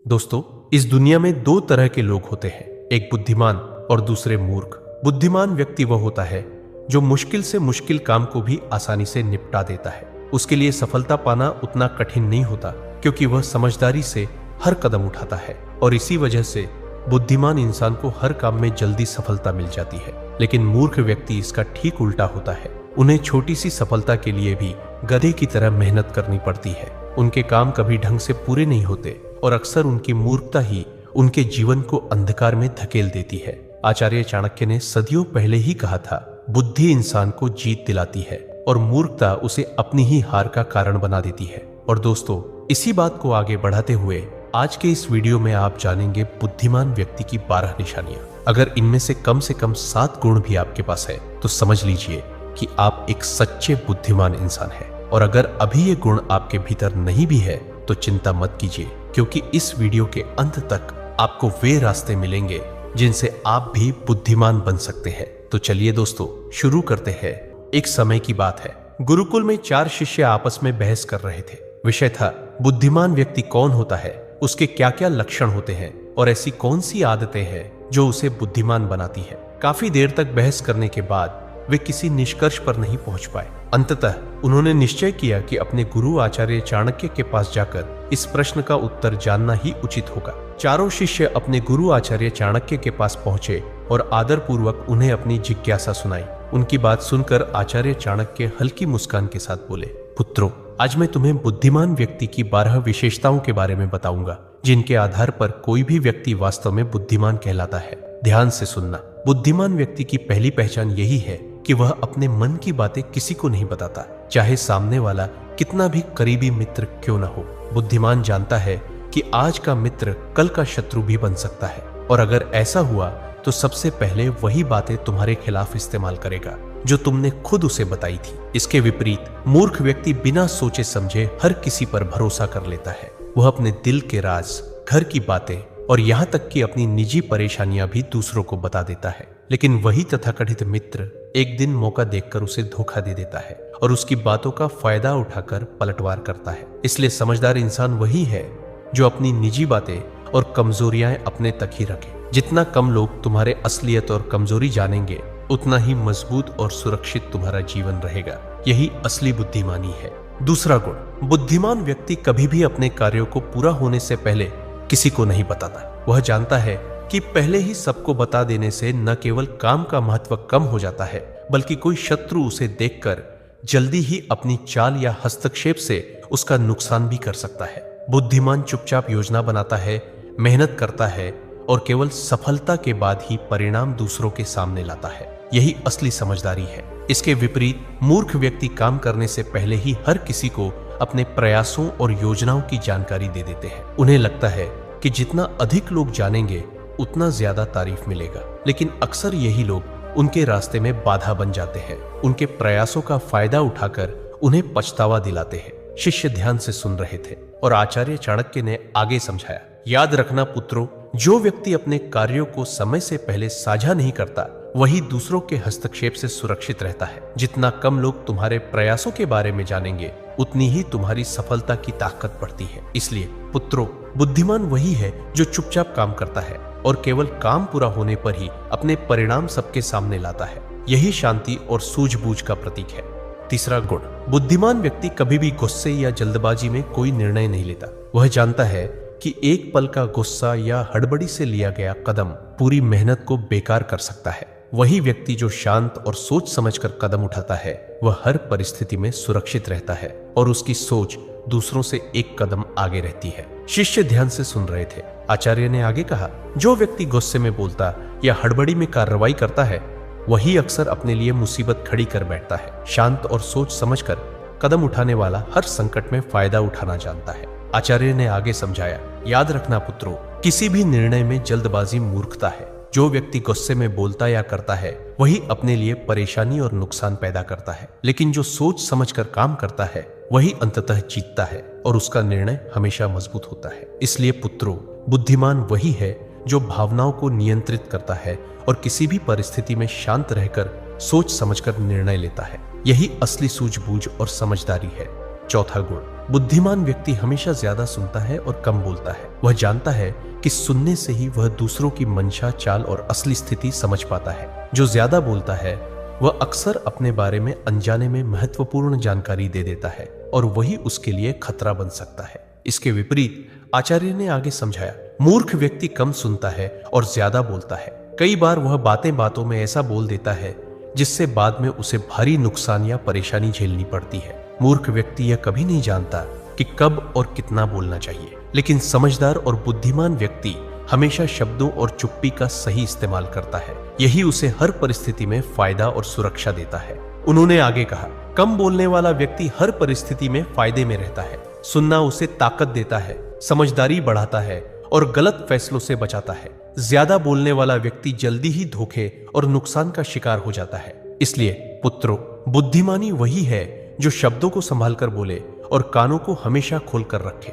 दोस्तों, इस दुनिया में दो तरह के लोग होते हैं, एक बुद्धिमान और दूसरे मूर्ख। बुद्धिमान व्यक्ति वह होता है जो मुश्किल से मुश्किल काम को भी आसानी से निपटा देता है। उसके लिए सफलता पाना उतना कठिन नहीं होता क्योंकि वह समझदारी से हर कदम उठाता है और इसी वजह से बुद्धिमान इंसान को हर काम में जल्दी सफलता मिल जाती है। लेकिन मूर्ख व्यक्ति इसका ठीक उल्टा होता है। उन्हें छोटी सी सफलता के लिए भी गधे की तरह मेहनत करनी पड़ती है। उनके काम कभी ढंग से पूरे नहीं होते और अक्सर उनकी मूर्खता ही उनके जीवन को अंधकार में धकेल देती है। आचार्य चाणक्य ने सदियों पहले ही कहा था, बुद्धि इंसान को जीत दिलाती है और मूर्खता उसे अपनी ही हार का कारण बना देती है। और दोस्तों, इसी बात को आगे बढ़ाते हुए आज के इस वीडियो में आप जानेंगे बुद्धिमान व्यक्ति की 12 निशानियां। अगर इनमें से कम 7 गुण भी आपके पास है तो समझ लीजिए कि आप एक सच्चे बुद्धिमान इंसान हैं। और अगर अभी ये गुण आपके भीतर नहीं भी है तो चिंता मत कीजिए, क्योंकि इस वीडियो के अंत तक आपको वे रास्ते मिलेंगे जिनसे आप भी बुद्धिमान बन सकते हैं। तो चलिए दोस्तों, शुरू करते हैं। एक समय की बात है, गुरुकुल में 4 शिष्य आपस में बहस कर रहे थे। विषय था, बुद्धिमान व्यक्ति कौन होता है, उसके क्या क्या लक्षण होते हैं और ऐसी कौन सी आदतें हैं जो उसे बुद्धिमान बनाती है। काफी देर तक बहस करने के बाद वे किसी निष्कर्ष पर नहीं पहुंच पाए। अंततः उन्होंने निश्चय किया कि अपने गुरु आचार्य चाणक्य के पास जाकर इस प्रश्न का उत्तर जानना ही उचित होगा। चारों शिष्य अपने गुरु आचार्य चाणक्य के पास पहुंचे और आदरपूर्वक उन्हें अपनी जिज्ञासा सुनाई। उनकी बात सुनकर आचार्य चाणक्य हल्की मुस्कान के साथ बोले, पुत्रों, आज मैं तुम्हें बुद्धिमान व्यक्ति की 12 विशेषताओं के बारे में बताऊंगा, जिनके आधार पर कोई भी व्यक्ति वास्तव में बुद्धिमान कहलाता है। ध्यान से सुनना। बुद्धिमान व्यक्ति की पहली पहचान यही है कि वह अपने मन की बातें किसी को नहीं बताता, चाहे सामने वाला कितना भी करीबी मित्र क्यों न हो। बुद्धिमान जानता है कि आज का मित्र कल का शत्रु भी बन सकता है, और अगर ऐसा हुआ तो सबसे पहले वही बातें तुम्हारे खिलाफ इस्तेमाल करेगा जो तुमने खुद उसे बताई थी। इसके विपरीत मूर्ख व्यक्ति बिना सोचे समझे हर किसी पर भरोसा कर लेता है। वह अपने दिल के राज, घर की बातें और यहाँ तक कि अपनी निजी परेशानियां भी दूसरों को बता देता है। लेकिन वही तथाकथित मित्र एक दिन मौका देखकर उसे धोखा दे देता है और उसकी बातों का फायदा उठाकर पलटवार करता है। इसलिए समझदार इंसान वही है जो अपनी निजी बातें और कमजोरियां अपने तक ही रखे। जितना कम लोग तुम्हारे असलियत और कमजोरी जानेंगे, उतना ही मजबूत और सुरक्षित तुम्हारा जीवन रहेगा। यही असली बुद्धिमानी है। दूसरा गुण, बुद्धिमान व्यक्ति कभी भी अपने कार्यों को पूरा होने से पहले किसी को नहीं बताता। वह जानता है कि पहले ही सबको बता देने से न केवल काम का महत्व कम हो जाता है, बल्कि कोई शत्रु उसे देखकर जल्दी ही अपनी चाल या हस्तक्षेप से उसका नुकसान भी कर सकता है। बुद्धिमान चुपचाप योजना बनाता है, मेहनत करता है और केवल सफलता के बाद ही परिणाम दूसरों के सामने लाता है। यही असली समझदारी है। इसके विपरीत मूर्ख व्यक्ति काम करने से पहले ही हर किसी को अपने प्रयासों और योजनाओं की जानकारी दे देते हैं। उन्हें लगता है कि जितना अधिक लोग जानेंगे उतना ज्यादा तारीफ मिलेगा, लेकिन अक्सर यही लोग उनके रास्ते में बाधा बन जाते हैं। उनके प्रयासों का फायदा उठाकर उन्हें पछतावा दिलाते हैं। शिष्य ध्यान से सुन रहे थे और आचार्य चाणक्य ने आगे समझाया, याद रखना पुत्रों, जो व्यक्ति अपने कार्यों को समय से पहले साझा नहीं करता, वही दूसरों के हस्तक्षेप से सुरक्षित रहता है। जितना कम लोग तुम्हारे प्रयासों के बारे में जानेंगे, उतनी ही तुम्हारी सफलता की ताकत बढ़ती है। इसलिए पुत्रों, बुद्धिमान वही है जो चुपचाप काम करता है और केवल काम पूरा होने पर ही अपने परिणाम सबके सामने लाता है। यही शांति और सूझबूझ का प्रतीक है। तीसरा गुण, बुद्धिमान व्यक्ति कभी भी गुस्से या जल्दबाजी में कोई निर्णय नहीं लेता। वह जानता है कि एक पल का गुस्सा या हड़बड़ी से लिया गया कदम पूरी मेहनत को बेकार कर सकता है। वही व्यक्ति जो शांत और सोच समझकर कदम उठाता है, वह हर परिस्थिति में सुरक्षित रहता है और उसकी सोच दूसरों से एक कदम आगे रहती है। शिष्य ध्यान से सुन रहे थे। आचार्य ने आगे कहा, जो व्यक्ति गुस्से में बोलता या हड़बड़ी में कार्रवाई करता है, वही अक्सर अपने लिए मुसीबत खड़ी कर बैठता है। शांत और सोच समझकर कदम उठाने वाला हर संकट में फायदा उठाना जानता है। आचार्य ने आगे समझाया, याद रखना पुत्रों, किसी भी निर्णय में जल्दबाजी मूर्खता है। जो व्यक्ति गुस्से में बोलता या करता है, वही अपने लिए परेशानी और नुकसान पैदा करता है। लेकिन जो सोच समझकर काम करता है, वही अंततः जीतता है और उसका निर्णय हमेशा मजबूत होता है। इसलिए पुत्रों, बुद्धिमान वही है जो भावनाओं को नियंत्रित करता है और किसी भी परिस्थिति में शांत रहकर सोच समझकर निर्णय लेता है। यही असली सूझबूझ और समझदारी है। चौथा गुण, बुद्धिमान व्यक्ति हमेशा ज्यादा सुनता है और कम बोलता है। वह जानता है कि सुनने से ही वह दूसरों की मंशा, चाल और असली स्थिति समझ पाता है। जो ज्यादा बोलता है वह अक्सर अपने बारे में अनजाने में महत्वपूर्ण जानकारी दे देता है और वही उसके लिए खतरा बन सकता है। इसके विपरीत आचार्य ने आगे समझाया, मूर्ख व्यक्ति कम सुनता है और ज्यादा बोलता है। कई बार वह बातें बातों में ऐसा बोल देता है जिससे बाद में उसे भारी नुकसान या परेशानी झेलनी पड़ती है। मूर्ख व्यक्ति यह कभी नहीं जानता कि कब और कितना बोलना चाहिए, लेकिन समझदार और बुद्धिमान व्यक्ति हमेशा शब्दों और चुप्पी का सही इस्तेमाल करता है। यही उसे हर परिस्थिति में फायदा और सुरक्षा देता है। उन्होंने आगे कहा, कम बोलने वाला व्यक्ति हर परिस्थिति में फायदे में रहता है। सुनना उसे ताकत देता है, समझदारी बढ़ाता है और गलत फैसलों से बचाता है। ज्यादा बोलने वाला व्यक्ति जल्दी ही धोखे और नुकसान का शिकार हो जाता है। इसलिए पुत्रों, बुद्धिमानी वही है जो शब्दों को संभाल कर बोले और कानों को हमेशा खोलकर रखे।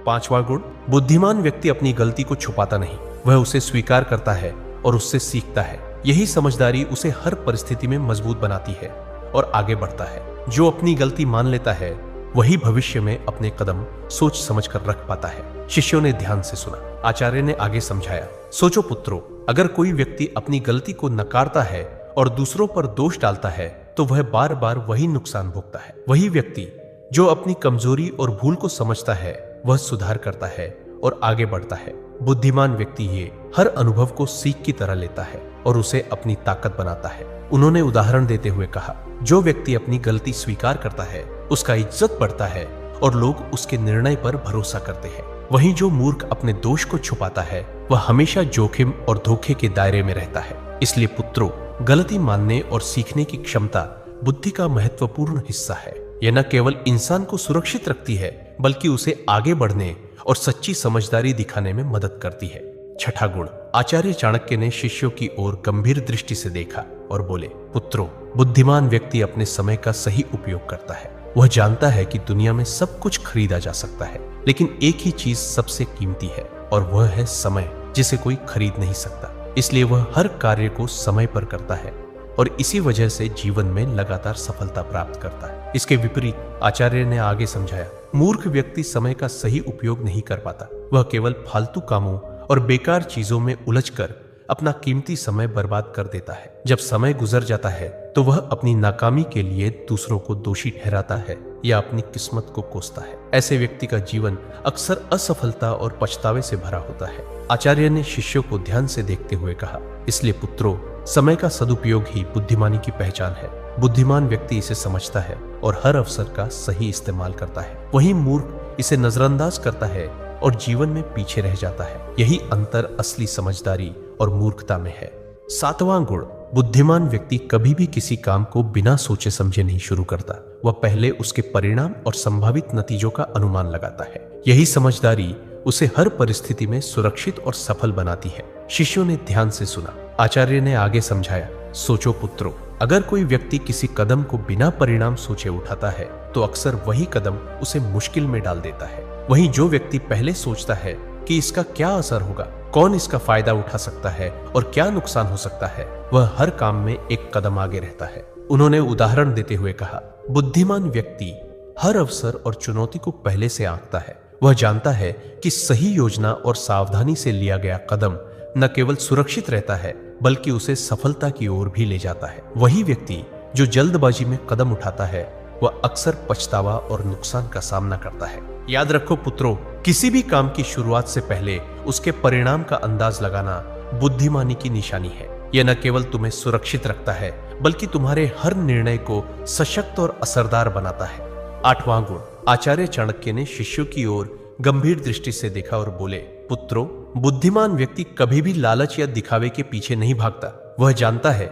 5वां गुण, बुद्धिमान व्यक्ति अपनी गलती को छुपाता नहीं, वह उसे स्वीकार करता है और उससे सीखता है। यही समझदारी उसे हर परिस्थिति में मजबूत बनाती है और आगे बढ़ता है। जो अपनी गलती मान लेता है वही भविष्य में अपने कदम सोच समझ कर रख पाता है। शिष्यों ने ध्यान से सुना। आचार्य ने आगे समझाया, सोचो पुत्रों, अगर कोई व्यक्ति अपनी गलती को नकारता है और दूसरों पर दोष डालता है तो वह बार बार वही नुकसान भोगता है। वही व्यक्ति जो अपनी कमजोरी और भूल को समझता है वह सुधार करता है और आगे बढ़ता है। बुद्धिमान व्यक्ति ये हर अनुभव को सीख की तरह लेता है और उसे अपनी ताकत बनाता है। उन्होंने उदाहरण देते हुए कहा, जो व्यक्ति अपनी गलती स्वीकार करता है उसका इज्जत बढ़ता है और लोग उसके निर्णय पर भरोसा करते हैं। वहीं जो मूर्ख अपने दोष को छुपाता है वह हमेशा जोखिम और धोखे के दायरे में रहता है। इसलिए पुत्रों, गलती मानने और सीखने की क्षमता बुद्धि का महत्वपूर्ण हिस्सा है। यह न केवल इंसान को सुरक्षित रखती है बल्कि उसे आगे बढ़ने और सच्ची समझदारी दिखाने में मदद करती है। 6ठा गुण, आचार्य चाणक्य ने शिष्यों की ओर गंभीर दृष्टि से देखा और बोले, पुत्रों, बुद्धिमान व्यक्ति अपने समय का सही उपयोग करता है। वह जानता है कि दुनिया में सब कुछ खरीदा जा सकता है, लेकिन एक ही चीज सबसे कीमती है और वह है समय, जिसे कोई खरीद नहीं सकता। इसलिए वह हर कार्य को समय पर करता है और इसी वजह से जीवन में लगातार सफलता प्राप्त करता है। इसके विपरीत आचार्य ने आगे समझाया, मूर्ख व्यक्ति समय का सही उपयोग नहीं कर पाता। वह केवल फालतू कामों और बेकार चीजों में उलझकर अपना कीमती समय बर्बाद कर देता है। जब समय गुजर जाता है तो वह अपनी नाकामी के लिए दूसरों को दोषी ठहराता है या अपनी किस्मत को कोसता है। ऐसे व्यक्ति का जीवन अक्सर असफलता और पछतावे से भरा होता है। आचार्य ने शिष्यों को ध्यान से देखते हुए कहा, इसलिए पुत्रों, समय का सदुपयोग ही बुद्धिमानी की पहचान है। बुद्धिमान व्यक्ति इसे समझता है और हर अवसर का सही इस्तेमाल करता है। वहीं मूर्ख इसे नजरअंदाज करता है और जीवन में पीछे रह जाता है। यही अंतर असली समझदारी और मूर्खता में है। 7वां गुण, बुद्धिमान व्यक्ति कभी भी किसी काम को बिना सोचे समझे नहीं शुरू करता। वह पहले उसके परिणाम और संभावित नतीजों का अनुमान लगाता है। यही समझदारी उसे हर परिस्थिति में सुरक्षित और सफल बनाती है। शिष्यों ने ध्यान से सुना। आचार्य ने आगे समझाया, सोचो पुत्रों, अगर कोई व्यक्ति किसी कदम को बिना परिणाम सोचे उठाता है तो अक्सर वही कदम उसे मुश्किल में डाल देता है। वहीं जो व्यक्ति पहले सोचता है कि इसका क्या असर होगा, कौन इसका फायदा उठा सकता है और क्या नुकसान हो सकता है, वह हर काम में एक कदम आगे रहता है। उन्होंने उदाहरण देते हुए कहा, बुद्धिमान व्यक्ति हर अवसर और चुनौती को पहले से आंकता है। वह जानता है कि सही योजना और सावधानी से लिया गया कदम न केवल सुरक्षित रहता है बल्कि उसे सफलता की ओर भी ले जाता है। वही व्यक्ति जो जल्दबाजी में कदम उठाता है वह अक्सर पछतावा और नुकसान का सामना करता है। याद रखो पुत्रों, किसी भी काम की शुरुआत से पहले उसके परिणाम का अंदाज लगाना बुद्धिमानी की निशानी है। यह न केवल तुम्हें सुरक्षित रखता है बल्कि तुम्हारे हर निर्णय को सशक्त और असरदार बनाता है। 8वां गुण, आचार्य चाणक्य ने शिष्यों की ओर गंभीर दृष्टि से देखा और बोले, पुत्रों, बुद्धिमान व्यक्ति कभी भी लालच या दिखावे के पीछे नहीं भागता। वह जानता है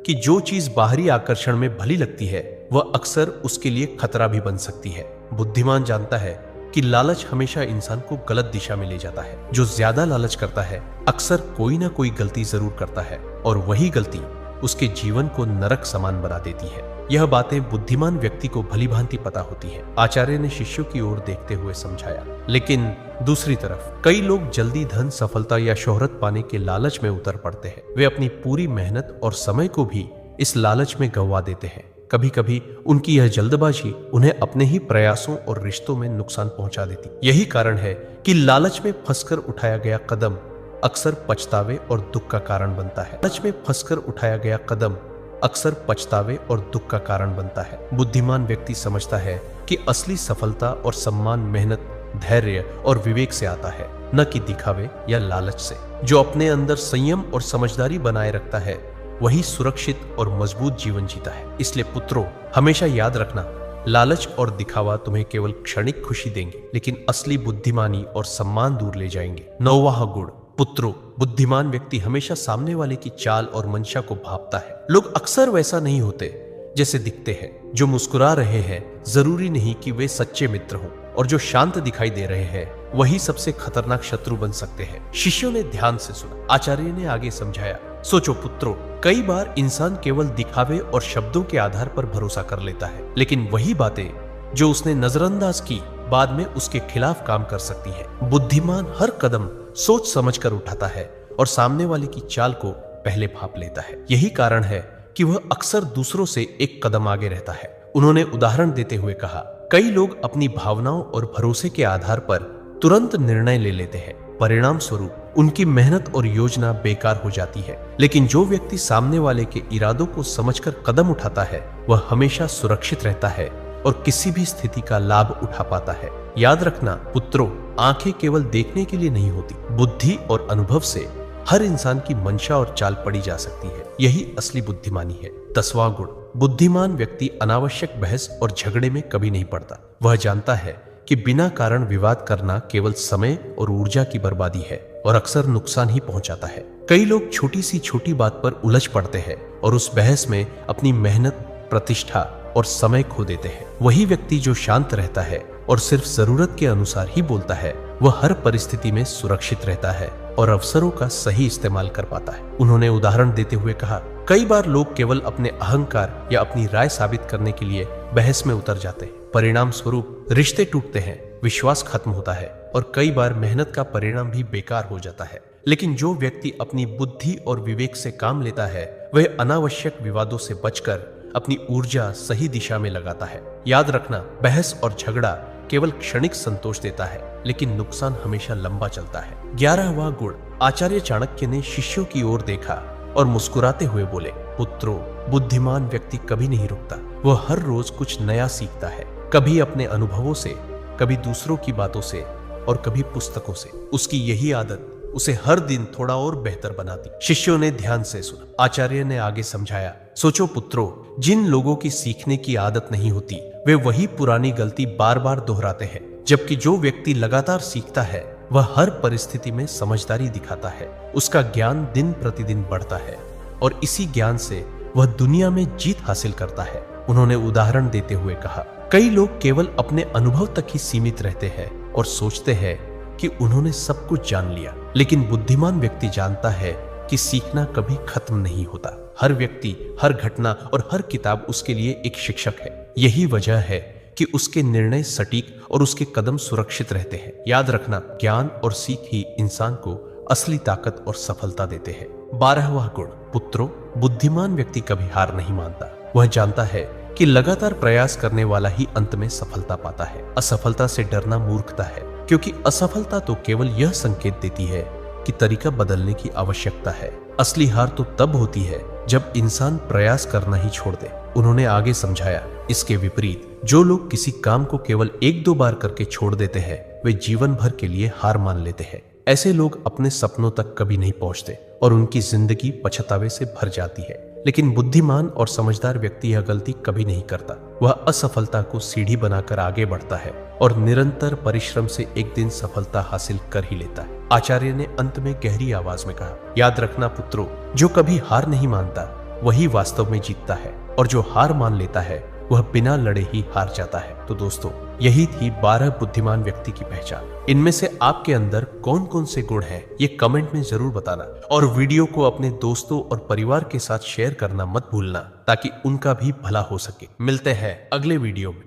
कि जो चीज बाहरी आकर्षण में भली लगती है वह अक्सर उसके लिए खतरा भी बन सकती है। बुद्धिमान जानता है कि लालच हमेशा इंसान को गलत दिशा में ले जाता है। जो ज्यादा लालच करता है अक्सर कोई ना कोई गलती जरूर करता है और वही गलती उसके जीवन को नरक समान बना देती है। यह बातें बुद्धिमान व्यक्ति को भली भांति पता होती है। आचार्य ने शिष्यों की ओर देखते हुए समझाया, लेकिन दूसरी तरफ कई लोग जल्दी धन, सफलता या शोहरत पाने के लालच में उतर पड़ते हैं। वे अपनी पूरी मेहनत और समय को भी इस लालच में गंवा देते हैं। कभी कभी उनकी यह जल्दबाजी उन्हें अपने ही प्रयासों और रिश्तों में नुकसान पहुंचा देती। यही कारण है कि लालच में फंसकर उठाया गया कदम अक्सर पछतावे और दुख का कारण बनता है। लालच में फंसकर उठाया गया कदम अक्सर पछतावे और दुख का कारण बनता है। बुद्धिमान व्यक्ति समझता है कि असली सफलता और सम्मान मेहनत, धैर्य और विवेक से आता है, न कि दिखावे या लालच से। जो अपने अंदर संयम और समझदारी बनाए रखता है वही सुरक्षित और मजबूत जीवन जीता है। इसलिए पुत्रों, हमेशा याद रखना, लालच और दिखावा तुम्हें केवल क्षणिक खुशी देंगे, लेकिन असली बुद्धिमानी और सम्मान दूर ले जाएंगे। 9वां गुण, पुत्रों, बुद्धिमान व्यक्ति हमेशा सामने वाले की चाल और मंशा को भांपता है। लोग अक्सर वैसा नहीं होते जैसे दिखते हैं। जो मुस्कुरा रहे हैं जरूरी नहीं कि वे सच्चे मित्र हों, और जो शांत दिखाई दे रहे हैं वही सबसे खतरनाक शत्रु बन सकते हैं। शिष्यों ने ध्यान से सुना। आचार्य ने आगे समझाया, सोचो पुत्रों, कई बार इंसान केवल दिखावे और शब्दों के आधार पर भरोसा कर लेता है, लेकिन वही बातें जो उसने नजरअंदाज की बाद में उसके खिलाफ काम कर सकती हैं। बुद्धिमान हर कदम सोच समझकर उठाता है और सामने वाले की चाल को पहले भांप लेता है। यही कारण है कि वह अक्सर दूसरों से एक कदम आगे रहता है। उन्होंने उदाहरण देते हुए कहा, कई लोग अपनी भावनाओं और भरोसे के आधार पर तुरंत निर्णय ले लेते हैं। परिणाम स्वरूप उनकी मेहनत और योजना बेकार हो जाती है। लेकिन जो व्यक्ति सामने वाले के इरादों को समझकर कदम उठाता है वह हमेशा सुरक्षित रहता है और किसी भी स्थिति का लाभ उठा पाता है। याद रखना पुत्रों, आंखें केवल देखने के लिए नहीं होती, बुद्धि और अनुभव से हर इंसान की मंशा और चाल पड़ी जा सकती है। यही असली बुद्धिमानी है। 10वां गुण, बुद्धिमान व्यक्ति अनावश्यक बहस और झगड़े में कभी नहीं पड़ता। वह जानता है कि बिना कारण विवाद करना केवल समय और ऊर्जा की बर्बादी है और अक्सर नुकसान ही पहुंचाता है। कई लोग छोटी सी छोटी बात पर उलझ पड़ते हैं और उस बहस में अपनी मेहनत, प्रतिष्ठा और समय खो देते हैं। वही व्यक्ति जो शांत रहता है और सिर्फ जरूरत के अनुसार ही बोलता है वह हर परिस्थिति में सुरक्षित रहता है और अवसरों का सही इस्तेमाल कर पाता है। उन्होंने उदाहरण देते हुए कहा, कई बार लोग केवल अपने अहंकार या अपनी राय साबित करने के लिए बहस में उतर जाते हैं। परिणाम स्वरूप रिश्ते टूटते हैं, विश्वास खत्म होता है और कई बार मेहनत का परिणाम भी बेकार हो जाता है। लेकिन जो व्यक्ति अपनी बुद्धि और विवेक से काम लेता है वह अनावश्यक विवादों से बचकर अपनी ऊर्जा सही दिशा में लगाता है। याद रखना, बहस और झगड़ा केवल क्षणिक संतोष देता है, लेकिन नुकसान हमेशा लंबा चलता है। 11वां गुण, आचार्य चाणक्य ने शिष्यों की ओर देखा और मुस्कुराते हुए बोले, पुत्रों, बुद्धिमान व्यक्ति कभी नहीं रुकता। वह हर रोज कुछ नया सीखता है, कभी अपने अनुभवों से, कभी दूसरों की बातों से और कभी पुस्तकों से। उसकी यही आदत उसे हर दिन थोड़ा और बेहतर बनाती। शिष्यों ने ध्यान से सुना। आचार्य ने आगे समझाया, सोचो पुत्रों, जिन लोगों की सीखने की आदत नहीं होती वे वही पुरानी गलती बार बार दोहराते हैं, जबकि जो व्यक्ति लगातार सीखता है वह हर परिस्थिति में समझदारी दिखाता है। उसका ज्ञान दिन प्रतिदिन बढ़ता है और इसी ज्ञान से वह दुनिया में जीत हासिल करता है। उन्होंने उदाहरण देते हुए कहा, कई लोग केवल अपने अनुभव तक ही सीमित रहते हैं और सोचते हैं कि उन्होंने सब कुछ जान लिया, लेकिन बुद्धिमान व्यक्ति जानता है कि सीखना कभी खत्म नहीं होता। हर व्यक्ति, हर घटना और हर किताब उसके लिए एक शिक्षक है। यही वजह है कि उसके निर्णय सटीक और उसके कदम सुरक्षित रहते हैं। याद रखना, ज्ञान और सीख ही इंसान को असली ताकत और सफलता देते हैं। 12वां गुण, पुत्रों, बुद्धिमान व्यक्ति कभी हार नहीं मानता। वह जानता है कि लगातार प्रयास करने वाला ही अंत में सफलता पाता है। असफलता से डरना मूर्खता है, क्योंकि असफलता तो केवल यह संकेत देती है कि तरीका बदलने की आवश्यकता है। असली हार तो तब होती है जब इंसान प्रयास करना ही छोड़ दे। उन्होंने आगे समझाया, इसके विपरीत जो लोग किसी काम को केवल 1-2 बार करके छोड़ देते हैं वे जीवन भर के लिए हार मान लेते हैं। ऐसे लोग अपने सपनों तक कभी नहीं पहुंचते और उनकी जिंदगी पछतावे से भर जाती है। लेकिन बुद्धिमान और समझदार व्यक्ति यह गलती कभी नहीं करता। वह असफलता को सीढ़ी बनाकर आगे बढ़ता है और निरंतर परिश्रम से एक दिन सफलता हासिल कर ही लेता है। आचार्य ने अंत में गहरी आवाज में कहा, याद रखना पुत्रों, जो कभी हार नहीं मानता वही वास्तव में जीतता है और जो हार मान लेता है वह बिना लड़े ही हार जाता है। तो दोस्तों, यही थी 12 बुद्धिमान व्यक्ति की पहचान। इनमें से आपके अंदर कौन कौन से गुण हैं ये कमेंट में जरूर बताना और वीडियो को अपने दोस्तों और परिवार के साथ शेयर करना मत भूलना ताकि उनका भी भला हो सके। मिलते हैं अगले वीडियो में।